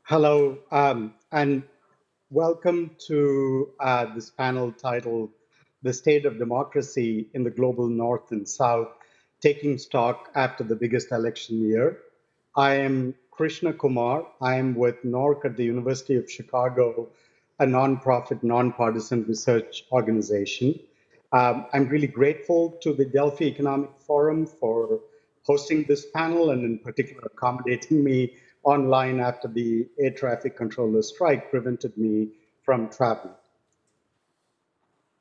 Hello, and welcome to this panel titled The State of Democracy in the Global North and South, Taking Stock After the Biggest Election Year. I am Krishna Kumar. I am with NORC at the University of Chicago, a nonprofit, nonpartisan research organization. I'm really grateful to the Delphi Economic Forum for hosting this panel and in particular accommodating me online after the air traffic controller strike prevented me from traveling.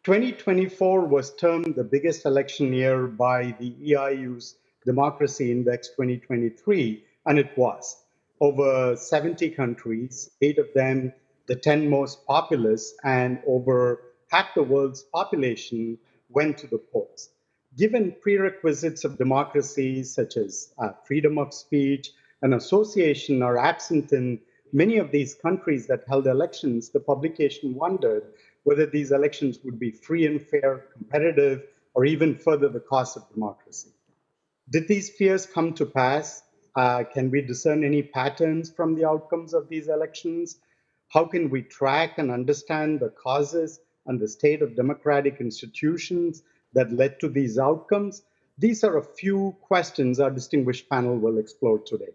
2024 was termed the biggest election year by the EIU's Democracy Index 2023, and it was. Over 70 countries, 8 of them the 10 most populous, and over half the world's population went to the polls. Given prerequisites of democracy, such as freedom of speech and association, are absent in many of these countries that held elections, the publication wondered whether these elections would be free and fair, competitive, or even further the cost of democracy. Did these fears come to pass? Can we discern any patterns from the outcomes of these elections? How can we track and understand the causes and the state of democratic institutions that led to these outcomes? These are a few questions our distinguished panel will explore today.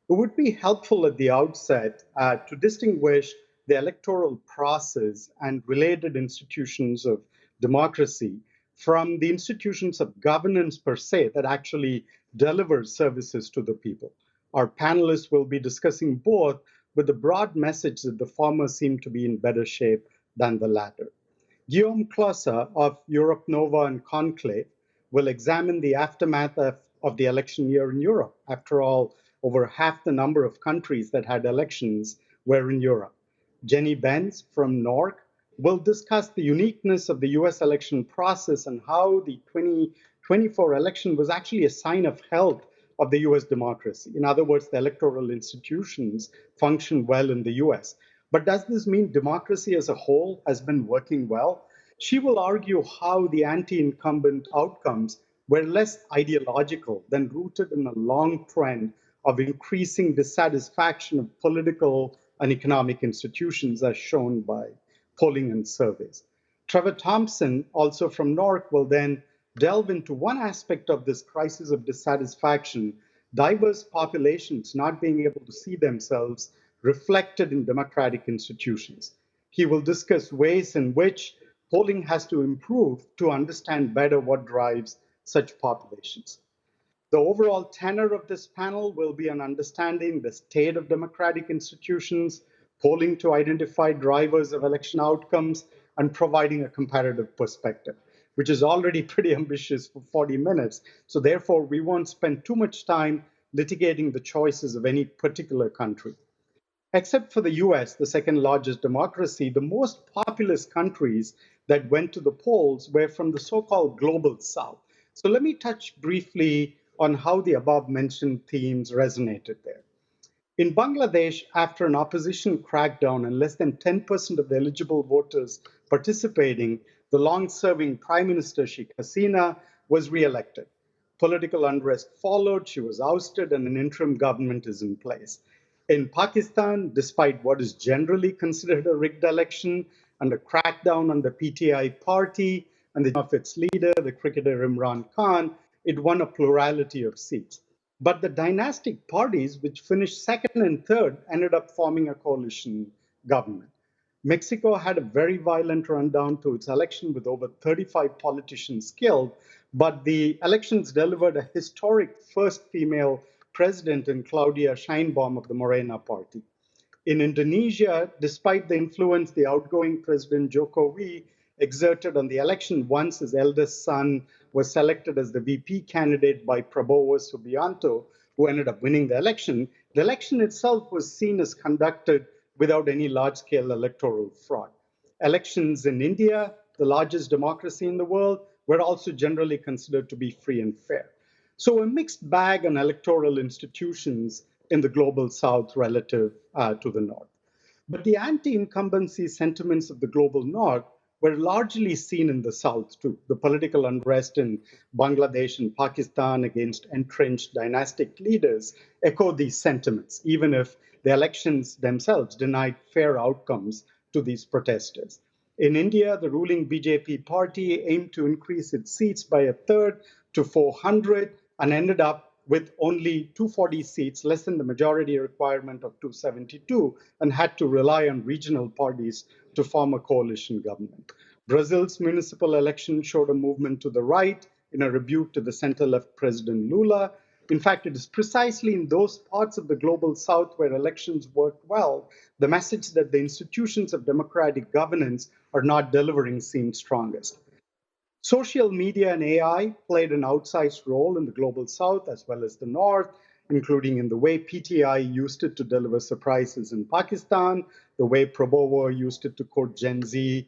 It would be helpful at the outset to distinguish the electoral process and related institutions of democracy from the institutions of governance per se that actually deliver services to the people. Our panelists will be discussing both with the broad message that the former seem to be in better shape than the latter. Guilaume Klossa of EuropeNova and Conclave will examine the aftermath of the election year in Europe. After all, over half the number of countries that had elections were in Europe. Benz from NORC will discuss the uniqueness of the US election process and how the 2024 election was actually a sign of health of the US democracy. In other words, the electoral institutions function well in the US. But does this mean democracy as a whole has been working well? She will argue how the anti-incumbent outcomes were less ideological than rooted in a long trend of increasing dissatisfaction of political and economic institutions as shown by polling and surveys. Trevor Tompson, also from NORC, will then delve into one aspect of this crisis of dissatisfaction, diverse populations not being able to see themselves reflected in democratic institutions. He will discuss ways in which polling has to improve to understand better what drives such populations. The overall tenor of this panel will be on understanding the state of democratic institutions, polling to identify drivers of election outcomes, and providing a comparative perspective, which is already pretty ambitious for 40 minutes. So therefore, we won't spend too much time litigating the choices of any particular country. Except for the US, the second largest democracy, the most populous countries that went to the polls were from the so-called global south. So let me touch briefly on how the above mentioned themes resonated there. In Bangladesh, after an opposition crackdown and less than 10% of the eligible voters participating, the long-serving Prime Minister Sheikh Hasina was re-elected. Political unrest followed, she was ousted, and an interim government is in place. In Pakistan, despite what is generally considered a rigged election and a crackdown on the PTI party and the of its leader, the cricketer Imran Khan, it won a plurality of seats. But the dynastic parties, which finished second and third, ended up forming a coalition government. Mexico had a very violent rundown to its election with over 35 politicians killed, but the elections delivered a historic first female president in Claudia Sheinbaum of the Morena party. In Indonesia, despite the influence the outgoing President Jokowi exerted on the election once his eldest son was selected as the VP candidate by Prabowo Subianto, who ended up winning the election itself was seen as conducted without any large-scale electoral fraud. Elections in India, the largest democracy in the world, were also generally considered to be free and fair. So a mixed bag on electoral institutions in the global south relative to the north. But the anti-incumbency sentiments of the global north were largely seen in the south too. The political unrest in Bangladesh and Pakistan against entrenched dynastic leaders echo these sentiments, even if the elections themselves denied fair outcomes to these protesters. In India, the ruling BJP party aimed to increase its seats by a third to 400 and ended up with only 240 seats, less than the majority requirement of 272, and had to rely on regional parties to form a coalition government. Brazil's municipal election showed a movement to the right in a rebuke to the center-left President Lula. In fact, it is precisely in those parts of the global south where elections work well, the message that the institutions of democratic governance are not delivering seems strongest. Social media and AI played an outsized role in the global south as well as the north, including in the way PTI used it to deliver surprises in Pakistan, the way Prabowo used it to court Gen Z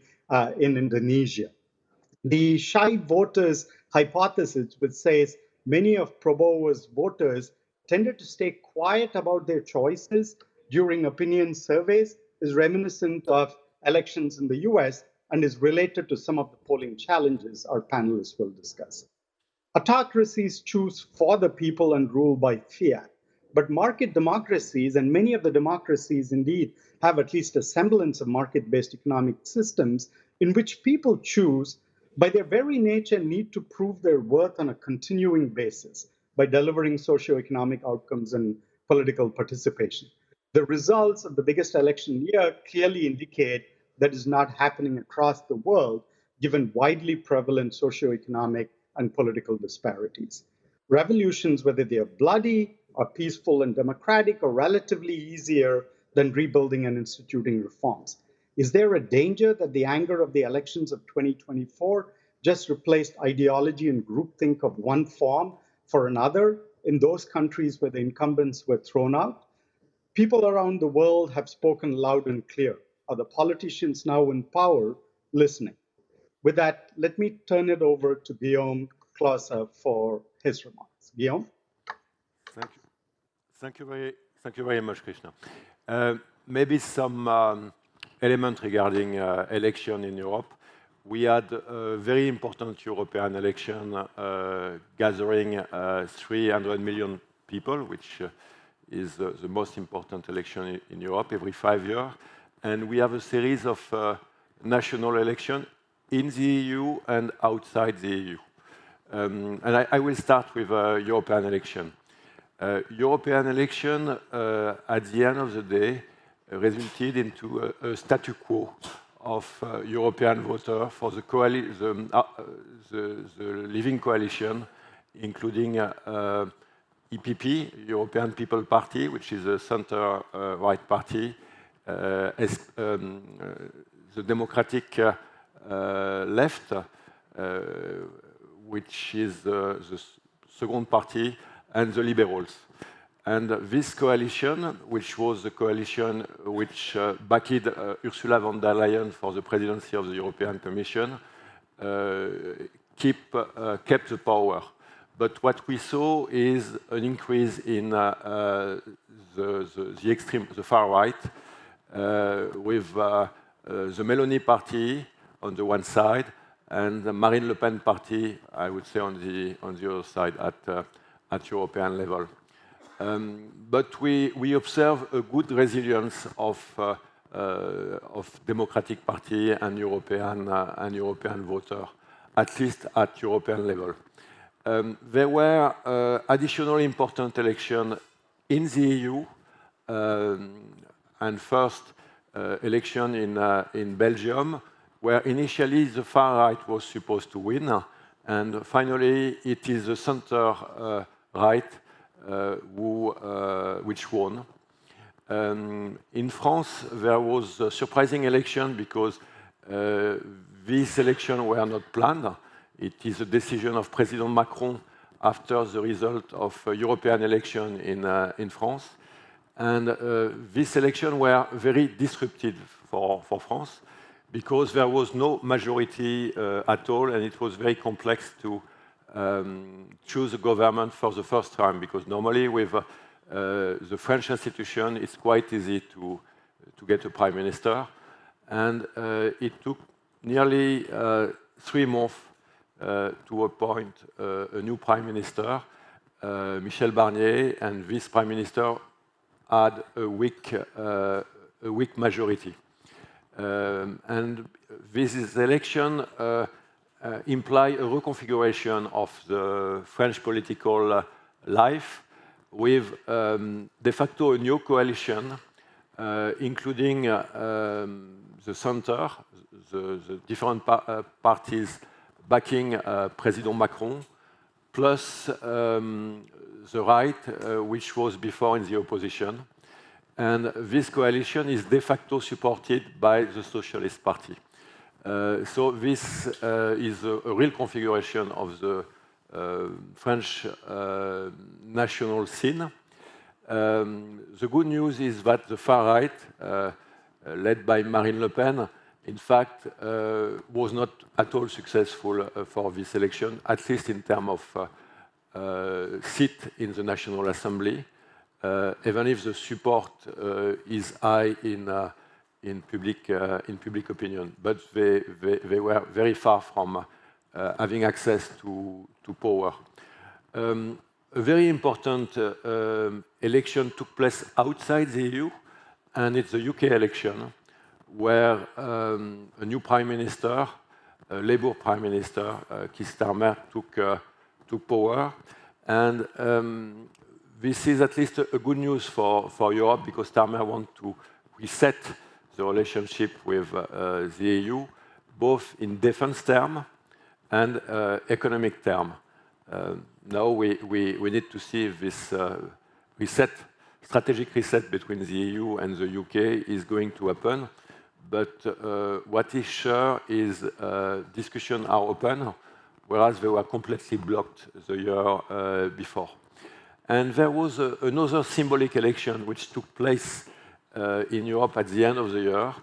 in Indonesia. The shy voters hypothesis, which says many of Prabowo's voters tended to stay quiet about their choices during opinion surveys, is reminiscent of elections in the US and is related to some of the polling challenges our panelists will discuss. Autocracies choose for the people and rule by fiat. But market democracies, and many of the democracies indeed have at least a semblance of market-based economic systems in which people choose, by their very nature, need to prove their worth on a continuing basis by delivering socioeconomic outcomes and political participation. The results of the biggest election year clearly indicate that is not happening across the world, given widely prevalent socioeconomic and political disparities. Revolutions, whether they are bloody or peaceful and democratic, are relatively easier than rebuilding and instituting reforms. Is there a danger that the anger of the elections of 2024 just replaced ideology and groupthink of one form for another in those countries where the incumbents were thrown out? People around the world have spoken loud and clear. Are the politicians now in power listening? With that, let me turn it over to Guilaume Klossa for his remarks. Guilaume? Thank you. Thank you very much, Krishna. Maybe some element regarding election in Europe. We had a very important European election gathering 300 million people, which is the most important election in Europe every 5 years. And we have a series of national elections in the EU and outside the EU. And I will start with European election. European election, at the end of the day, resulted into a statu quo of European voters for the living coalition, including EPP, European People Party, which is a center-right party, the Democratic Left, which is the second party, and the Liberals. And this coalition, which was the coalition which backed Ursula von der Leyen for the presidency of the European Commission, kept the power. But what we saw is an increase in the far right, with the Meloni party on the one side and the Marine Le Pen party, I would say, on the other side at European level. But we observe a good resilience of Democratic Party and European voters, at least at European level. There were additional important elections in the EU, and first election in Belgium, where initially the far right was supposed to win, and finally it is the center right which won. In France, there was a surprising election because these elections were not planned. It is a decision of President Macron after the result of European election in France. And these elections were very disruptive for France because there was no majority at all, and it was very complex to choose a government for the first time, because normally with the French institution, it's quite easy to get a prime minister. And it took nearly 3 months to appoint a new prime minister, Michel Barnier, and this prime minister had a weak majority. And this election imply a reconfiguration of the French political life with de facto a new coalition, including the center, the different parties backing President Macron, plus the right, which was before in the opposition. And this coalition is de facto supported by the Socialist Party. So this is a real configuration of the French national scene. The good news is that the far right, led by Marine Le Pen, in fact, was not at all successful for this election, at least in terms of seat in the National Assembly, even if the support is high in public opinion. But they were very far from having access to power. A very important election took place outside the EU, and it's the UK election, where a new prime minister, a Labour prime minister, Keir Starmer, took power. And this is at least a good news for Europe, because Starmer wants to reset the relationship with the EU, both in defense terms and economic terms. Now we need to see if this strategic reset between the EU and the UK is going to happen. But what is sure is discussions are open, whereas they were completely blocked the year before. And there was another symbolic election which took place in Europe at the end of the year,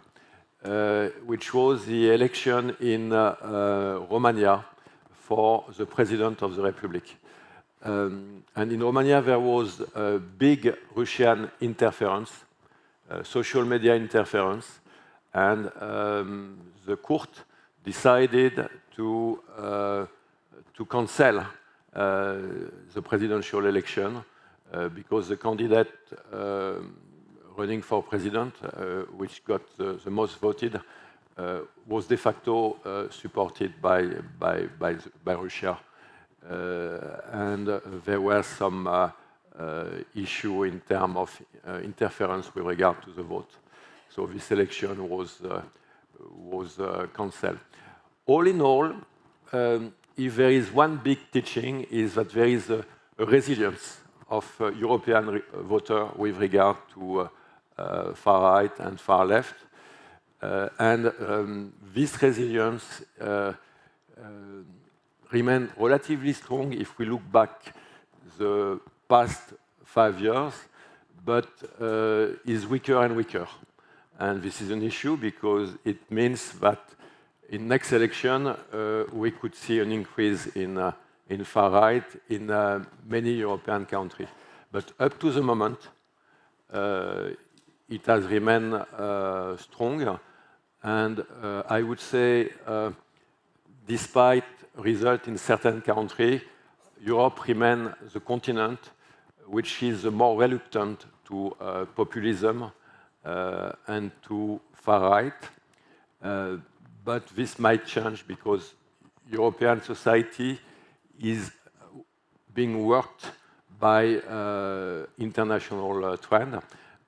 which was the election in Romania for the President of the Republic. And in Romania, there was a big Russian interference, social media interference, and the court decided to cancel the presidential election because the candidate running for president, which got the most voted, was de facto supported by Russia. And there were some issue in terms of interference with regard to the vote. So this election was cancelled. All in all, if there is one big teaching, is that there is a resilience of European voters with regard to far right and far left. And this resilience remains relatively strong if we look back the past 5 years, but is weaker and weaker. And this is an issue because it means that in next election we could see an increase in far right in many European countries. But up to the moment, it has remained strong. And I would say, despite results in certain countries, Europe remains the continent which is more reluctant to populism and to far right. But this might change because European society is being worked by international trend.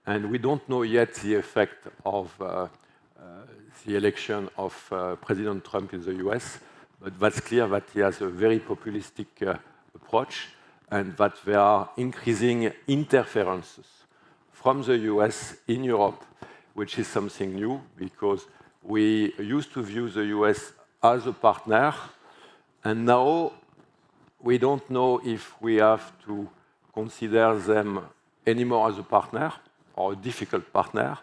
And we don't know yet the effect of the election of President Trump in the US, but that's clear that he has a very populistic approach and that there are increasing interferences from the US in Europe, which is something new because we used to view the US as a partner, and now we don't know if we have to consider them anymore as a partner or a difficult partner,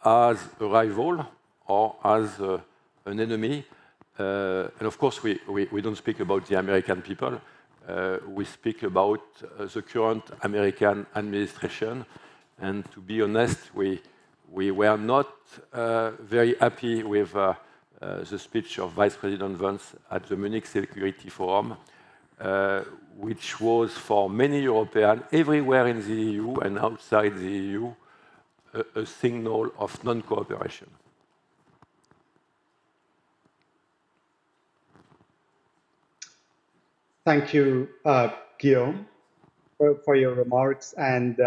as a rival or as an enemy. And of course, we don't speak about the American people. We speak about the current American administration. And to be honest, we were not very happy with the speech of Vice President Vance at the Munich Security Forum, which was for many Europeans everywhere in the EU and outside the EU a signal of non-cooperation. Thank you, Guilaume, for your remarks. And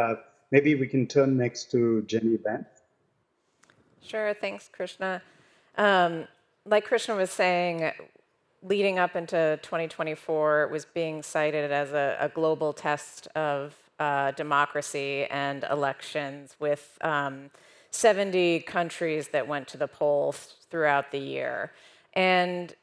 maybe we can turn next to Jenny Benz. Sure, thanks, Krishna. Like Krishna was saying, leading up into 2024, it was being cited as a global test of democracy and elections with 70 countries that went to the polls throughout the year. And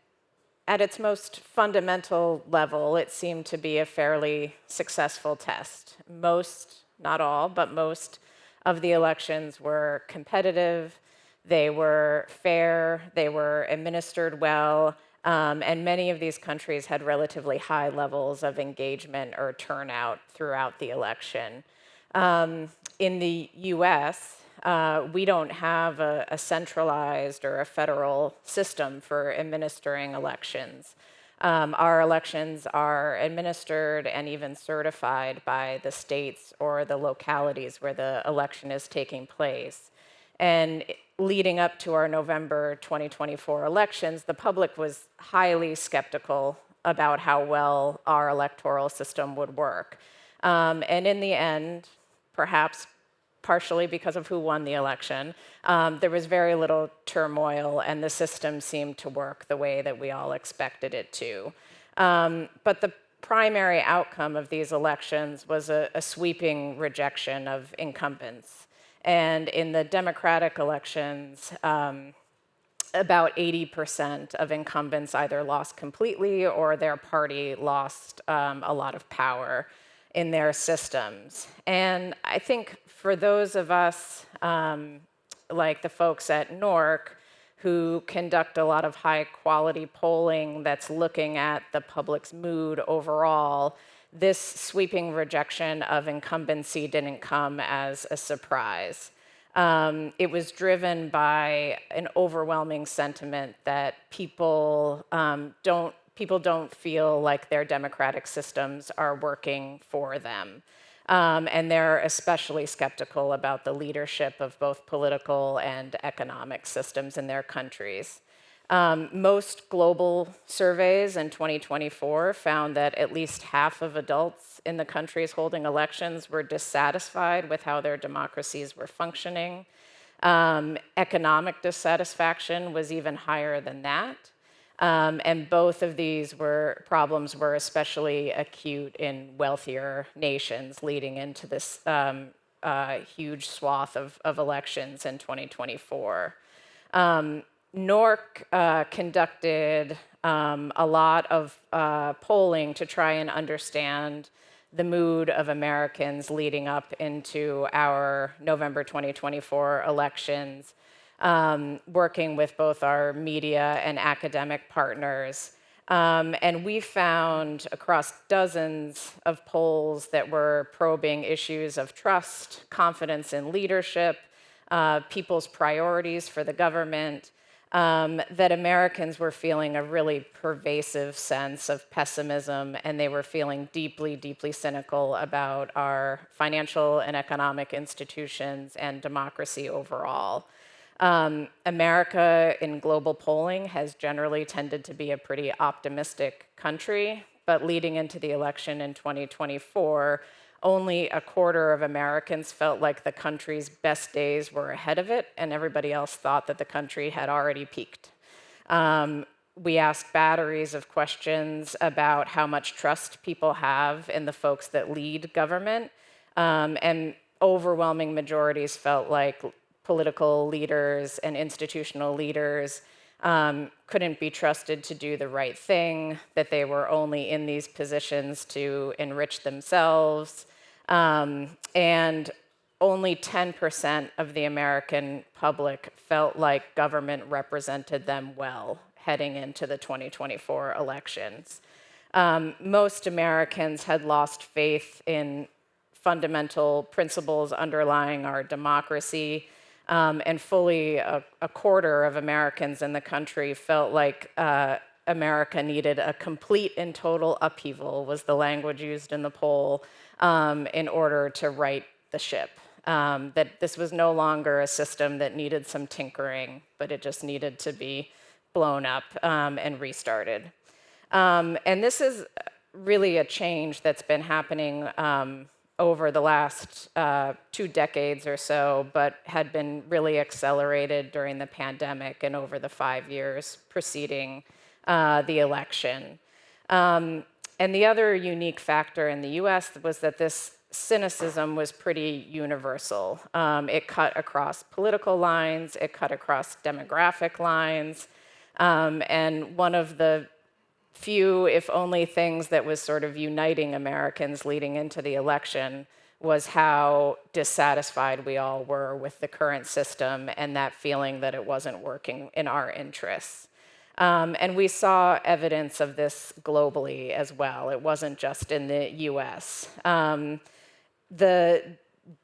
at its most fundamental level, it seemed to be a fairly successful test. Most, not all, but most of the elections were competitive, they were fair, they were administered well, and many of these countries had relatively high levels of engagement or turnout throughout the election. In the US, we don't have a centralized or a federal system for administering elections. Our elections are administered and even certified by the states or the localities where the election is taking place. And leading up to our November 2024 elections, the public was highly skeptical about how well our electoral system would work. And in the end, perhaps partially because of who won the election, there was very little turmoil and the system seemed to work the way that we all expected it to. But the primary outcome of these elections was a sweeping rejection of incumbents. And in the Democratic elections, about 80% of incumbents either lost completely or their party lost a lot of power in their systems. And I think for those of us, like the folks at NORC, who conduct a lot of high-quality polling that's looking at the public's mood overall, this sweeping rejection of incumbency didn't come as a surprise. It was driven by an overwhelming sentiment that people don't feel like their democratic systems are working for them. And they're especially skeptical about the leadership of both political and economic systems in their countries. Most global surveys in 2024 found that at least half of adults in the countries holding elections were dissatisfied with how their democracies were functioning. Economic dissatisfaction was even higher than that. And both of these problems were especially acute in wealthier nations leading into this huge swath of elections in 2024. NORC conducted a lot of polling to try and understand the mood of Americans leading up into our November 2024 elections, working with both our media and academic partners. And we found across dozens of polls that were probing issues of trust, confidence in leadership, people's priorities for the government, that Americans were feeling a really pervasive sense of pessimism, and they were feeling deeply, deeply cynical about our financial and economic institutions and democracy overall. America in global polling has generally tended to be a pretty optimistic country, but leading into the election in 2024, only a quarter of Americans felt like the country's best days were ahead of it, and everybody else thought that the country had already peaked. We asked batteries of questions about how much trust people have in the folks that lead government, and overwhelming majorities felt like political leaders and institutional leaders couldn't be trusted to do the right thing, that they were only in these positions to enrich themselves, and only 10% of the American public felt like government represented them well heading into the 2024 elections. Most Americans had lost faith in fundamental principles underlying our democracy, and fully a quarter of Americans in the country felt like America needed a complete and total upheaval, was the language used in the poll, in order to right the ship. That this was no longer a system that needed some tinkering, but it just needed to be blown up and restarted. And this is really a change that's been happening over the last 2 decades or so, but had been really accelerated during the pandemic and over the 5 years preceding the election. And the other unique factor in the US was that this cynicism was pretty universal. It cut across political lines, it cut across demographic lines, and one of the few, if only, things that was sort of uniting Americans leading into the election was how dissatisfied we all were with the current system and that feeling that it wasn't working in our interests. And we saw evidence of this globally as well. It wasn't just in the US. The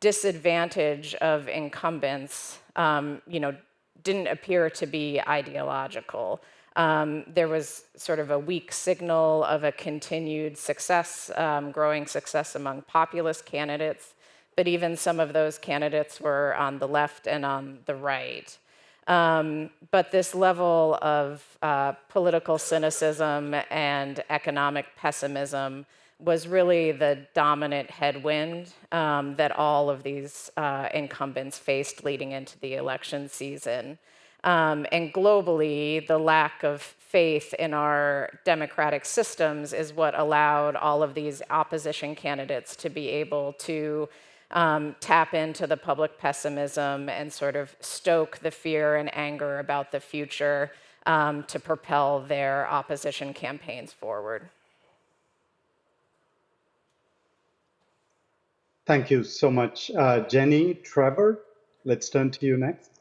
disadvantage of incumbents, didn't appear to be ideological. There was sort of a weak signal of a continued success, growing success among populist candidates, but even some of those candidates were on the left and on the right. But this level of political cynicism and economic pessimism was really the dominant headwind that all of these incumbents faced leading into the election season. And globally, the lack of faith in our democratic systems is what allowed all of these opposition candidates to be able to tap into the public pessimism and sort of stoke the fear and anger about the future to propel their opposition campaigns forward. Thank you so much, Jenny. Trevor, let's turn to you next.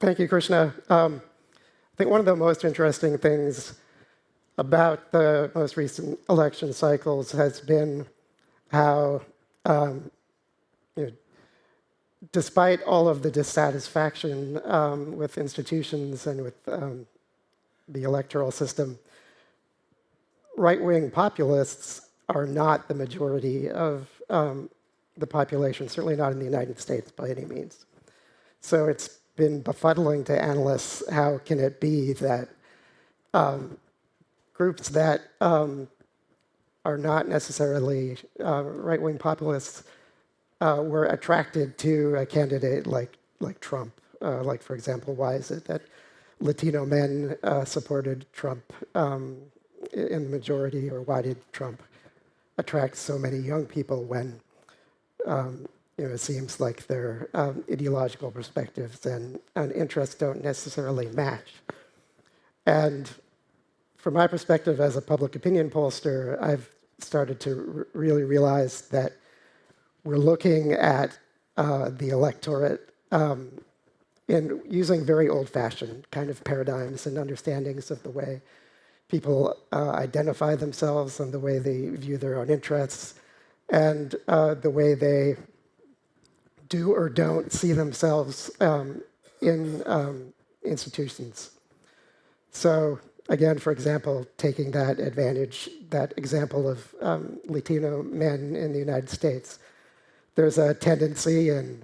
Thank you, Krishna. I think one of the most interesting things about the most recent election cycles has been how, despite all of the dissatisfaction with institutions and with the electoral system, right-wing populists are not the majority of the population, certainly not in the United States by any means. So it's been befuddling to analysts. How can it be that groups that are not necessarily right-wing populists were attracted to a candidate like Trump? Like, for example, why is it that Latino men supported Trump in the majority, or why did Trump attract so many young people when it seems like their ideological perspectives and interests don't necessarily match? And from my perspective as a public opinion pollster, I've started to really realize that we're looking at the electorate in using very old-fashioned kind of paradigms and understandings of the way people identify themselves and the way they view their own interests and the way they do or don't see themselves in institutions. So again, for example, taking that example of Latino men in the United States, there's a tendency in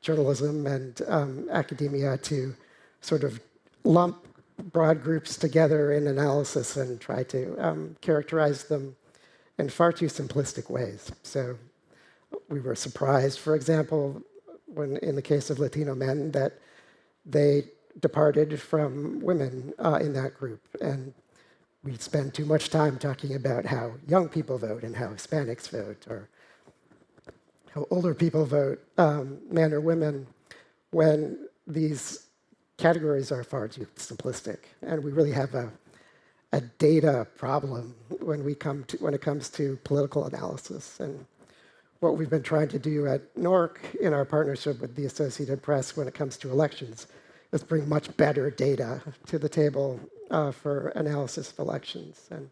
journalism and academia to sort of lump broad groups together in analysis and try to characterize them in far too simplistic ways. So we were surprised, for example, when in the case of Latino men, that they departed from women in that group. And we spend too much time talking about how young people vote and how Hispanics vote, or how older people vote, men or women, when these categories are far too simplistic. And we really have a data problem when it comes to political analysis. And what we've been trying to do at NORC in our partnership with the Associated Press when it comes to elections is bring much better data to the table for analysis of elections. And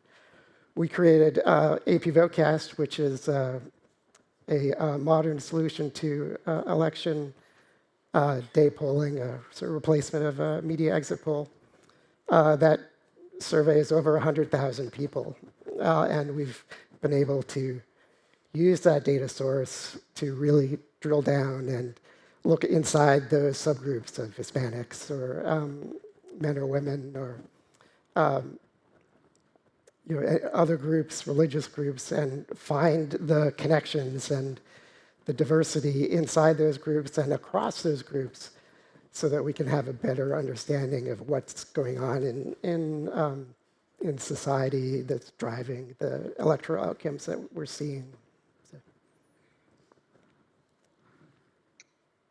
we created AP Votecast, which is a modern solution to election day polling, a sort of replacement of a media exit poll that surveys over 100,000 people. And we've been able to use that data source to really drill down and look inside those subgroups of Hispanics or men or women or other groups, religious groups, and find the connections and the diversity inside those groups and across those groups so that we can have a better understanding of what's going on in society that's driving the electoral outcomes that we're seeing. So.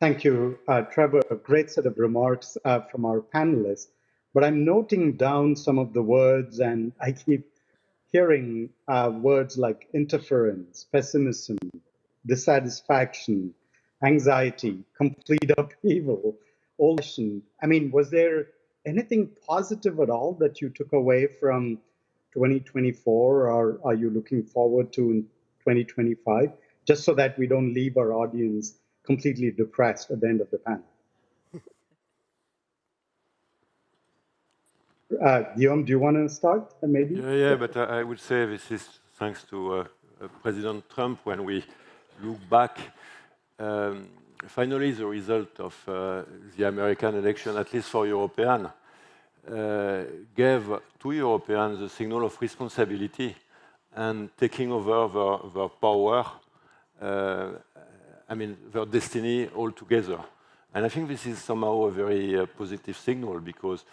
Thank you, Trevor. A great set of remarks from our panelists. But I'm noting down some of the words, and I keep hearing words like interference, pessimism, dissatisfaction, anxiety, complete upheaval, all. I mean, was there anything positive at all that you took away from 2024, or are you looking forward to in 2025? Just so that we don't leave our audience completely depressed at the end of the panel. Guilaume, do you want to start? Maybe. Yeah, but I would say this is thanks to President Trump. When we look back, finally the result of the American election, at least for Europeans, gave to Europeans the signal of responsibility and taking over their power, I mean, their destiny altogether. And I think this is somehow a very positive signal, because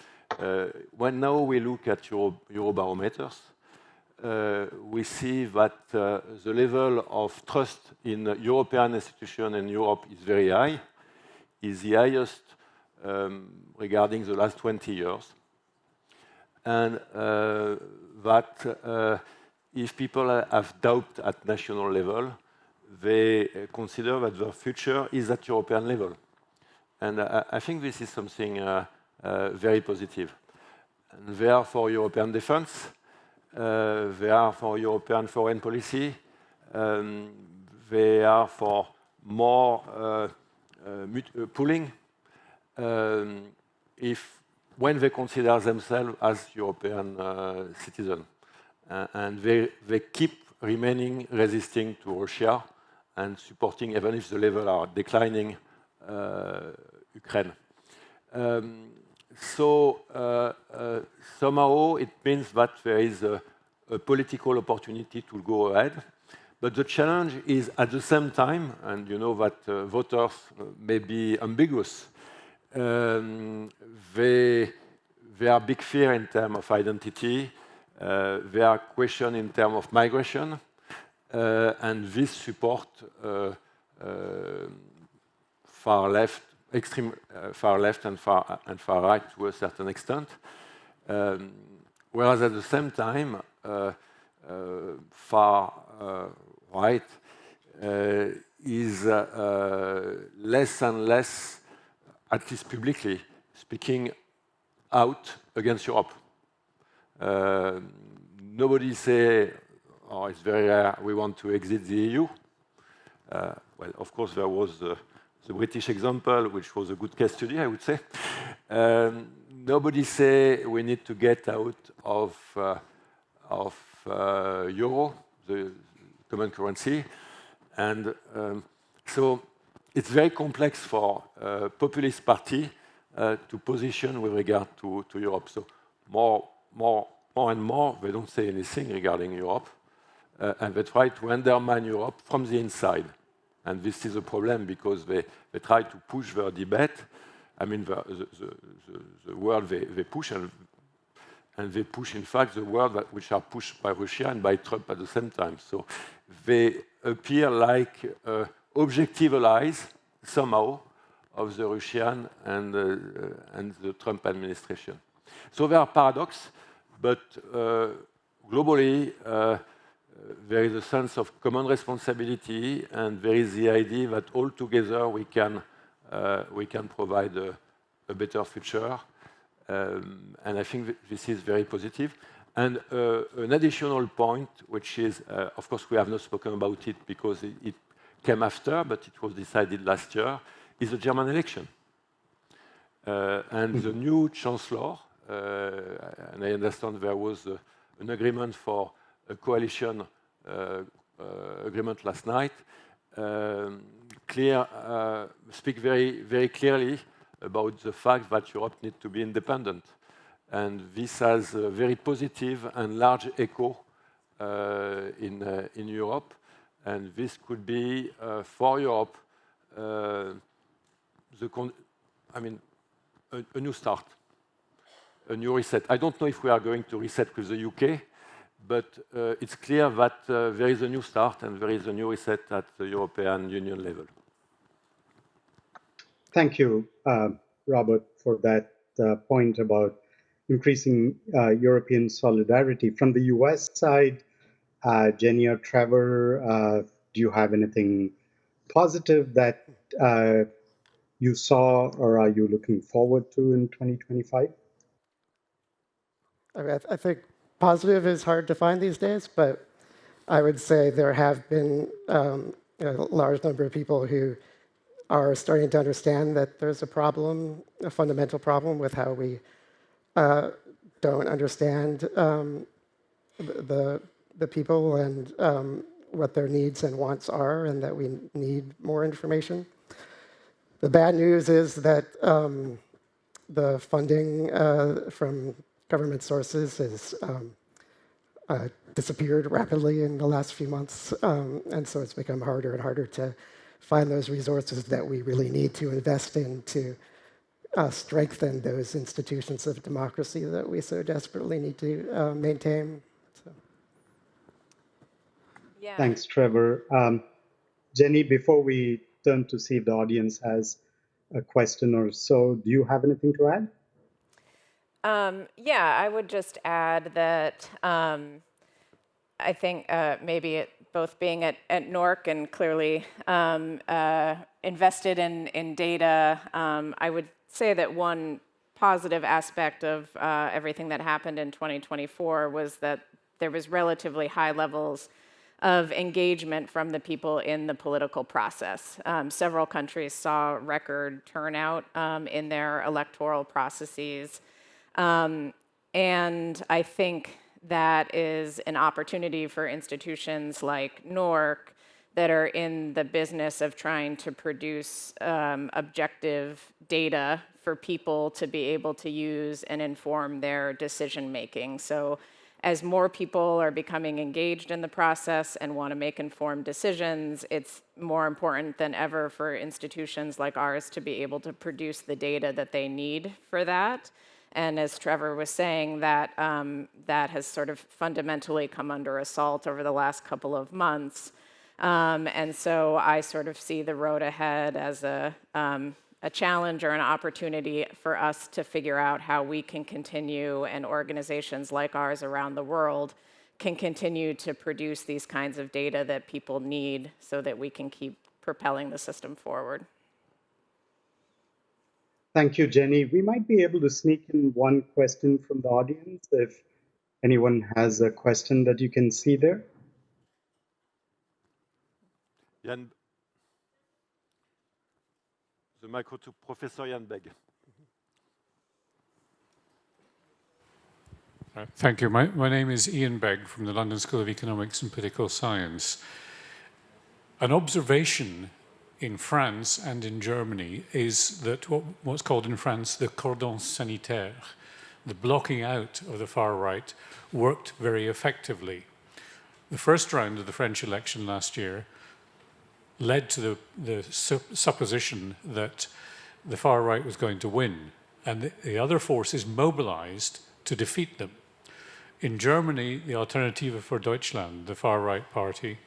when now we look at Eurobarometers, we see that the level of trust in European institutions and Europe is very high, is the highest regarding the last 20 years. And that if people have doubt at national level, they consider that their future is at European level. And I think this is something very positive. And they are for European defense, they are for European foreign policy, they are for more pooling, when they consider themselves as European citizens. And they keep remaining resisting to Russia and supporting, even if the levels are declining, Ukraine. So somehow it means that there is a political opportunity to go ahead. But the challenge is at the same time, and you know that voters may be ambiguous, they are big fear in terms of identity, they are question in terms of migration, and this support far left, extreme far left and far right to a certain extent. Whereas at the same time, far right is less and less, at least publicly, speaking out against Europe. Nobody say, oh, it's very rare, we want to exit the EU. Well, of course, there was the British example, which was a good case study, I would say. Nobody say we need to get out of euro, the common currency. And so it's very complex for a populist party to position with regard to Europe. So more and more, they don't say anything regarding Europe, and they try to undermine Europe from the inside. And this is a problem, because they try to push their debate. I mean, the word they push, and they push, in fact, the word which are pushed by Russia and by Trump at the same time. So they appear like objective allies, somehow, of the Russian and the Trump administration. So there are paradoxes, but globally, there is a sense of common responsibility, and there is the idea that all together we can provide a better future. And I think this is very positive. And an additional point, which is, of course, we have not spoken about it because it came after, but it was decided last year, is the German election. And the new chancellor, and I understand there was an agreement for a coalition agreement last night, speak very clearly about the fact that Europe needs to be independent. And this has a very positive and large echo in Europe. And this could be, for Europe, a new start, a new reset. I don't know if we are going to reset with the UK, but it's clear that there is a new start and there is a new reset at the European Union level. Thank you, Robert, for that point about increasing European solidarity. From the US side, Jenny or Trevor, do you have anything positive that you saw or are you looking forward to in 2025? I think positive is hard to find these days, but I would say there have been a large number of people who are starting to understand that there's a problem, a fundamental problem with how we don't understand the people and what their needs and wants are, and that we need more information. The bad news is that the funding from government sources has disappeared rapidly in the last few months, and so it's become harder and harder to find those resources that we really need to invest in to strengthen those institutions of democracy that we so desperately need to maintain. So. Yeah. Thanks, Trevor. Jenny, before we turn to see if the audience has a question or so, do you have anything to add? Yeah, I would just add that I think maybe both being at NORC and clearly invested in data, I would say that one positive aspect of everything that happened in 2024 was that there was relatively high levels of engagement from the people in the political process. Several countries saw record turnout in their electoral processes. And I think that is an opportunity for institutions like NORC that are in the business of trying to produce objective data for people to be able to use and inform their decision making. So as more people are becoming engaged in the process and want to make informed decisions, it's more important than ever for institutions like ours to be able to produce the data that they need for that. And as Trevor was saying, that has sort of fundamentally come under assault over the last couple of months. And so I sort of see the road ahead as a challenge or an opportunity for us to figure out how we can continue, and organizations like ours around the world can continue to produce these kinds of data that people need so that we can keep propelling the system forward. Thank you, Jenny. We might be able to sneak in one question from the audience if anyone has a question that you can see there. Jan, the micro to Professor Jan Begg. Thank you. My name is Ian Begg from the London School of Economics and Political Science. An observation in France and in Germany is that what's called in France the cordon sanitaire, the blocking out of the far right, worked very effectively. The first round of the French election last year led to the supposition that the far right was going to win, and the other forces mobilized to defeat them. In Germany, the Alternative for Deutschland, the far right party,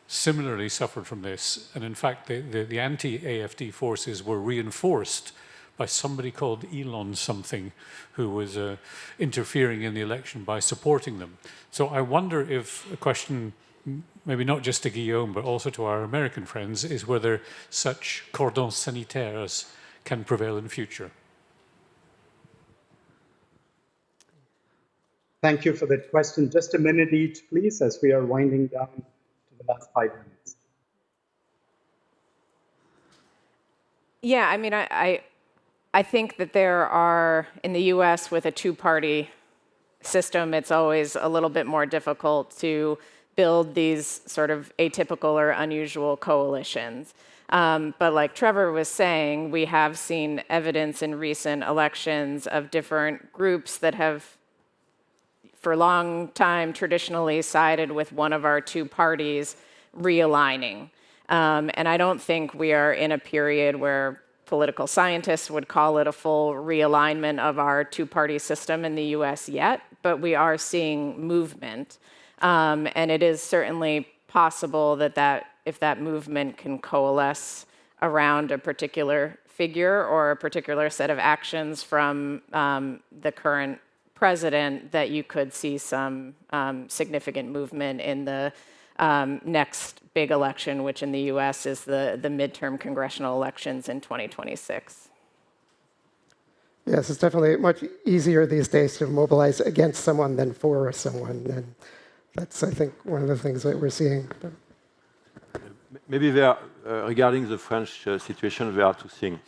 similarly suffered from this, and in fact the anti-AfD forces were reinforced by somebody called Elon something, who was interfering in the election by supporting them. So I wonder if a question, maybe not just to Guilaume, but also to our American friends, is whether such cordons sanitaires can prevail in future. Thank you for that question. Just a minute each, please, as we are winding down to the last 5 minutes. Yeah, I mean, I I think that there are, in the US with a two-party system, it's always a little bit more difficult to build these sort of atypical or unusual coalitions. But like Trevor was saying, we have seen evidence in recent elections of different groups that have, for a long time, traditionally sided with one of our two parties realigning. And I don't think we are in a period where political scientists would call it a full realignment of our two-party system in the US yet, but we are seeing movement. And it is certainly possible that if that movement can coalesce around a particular figure or a particular set of actions from the current president, that you could see some significant movement in the next big election, which in the US is the midterm congressional elections in 2026. Yes, it's definitely much easier these days to mobilize against someone than for someone. And that's, I think, one of the things that we're seeing. Maybe there, regarding the French situation, there are two things.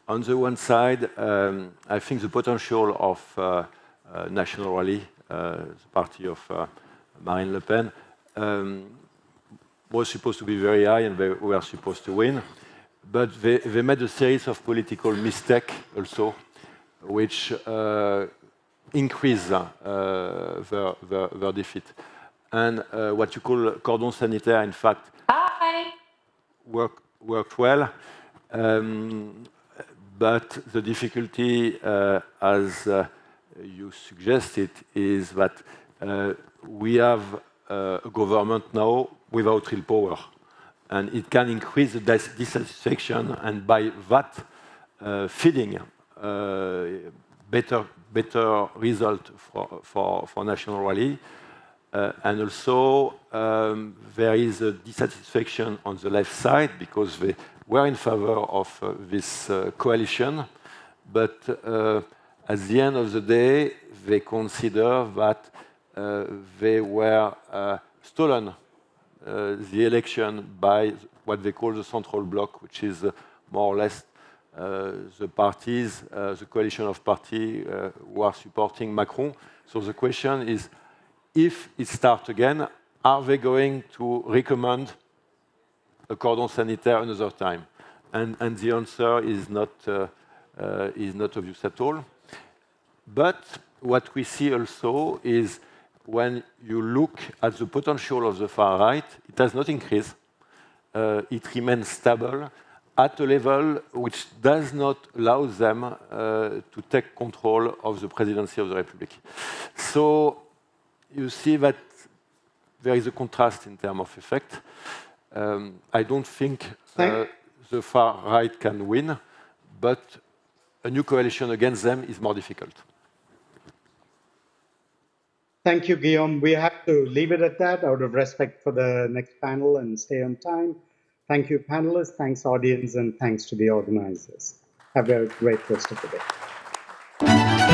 On the one side, I think the potential of National Rally, the party of Marine Le Pen, was supposed to be very high and they were supposed to win. But they made a series of political mistakes also, which increase their defeat. And what you call cordon sanitaire, in fact, worked well. But the difficulty, as you suggested, is that we have a government now without real power. And it can increase the dissatisfaction, and by that, feeding better result for National Rally. And also, there is a dissatisfaction on the left side because they were in favor of this coalition. But at the end of the day, they consider that they were stolen the election by what they call the central bloc, which is more or less the parties, the coalition of parties who are supporting Macron. So the question is, if it starts again, are they going to recommend a cordon sanitaire another time? And the answer is not obvious at all. But what we see also is when you look at the potential of the far right, it has not increased. It remains stable at a level which does not allow them to take control of the presidency of the Republic. So you see that there is a contrast in terms of effect. I don't think the far right can win, but a new coalition against them is more difficult. Thank you, Guilaume. We have to leave it at that out of respect for the next panel and stay on time. Thank you, panelists. Thanks, audience, and thanks to the organizers. Have a great rest of the day.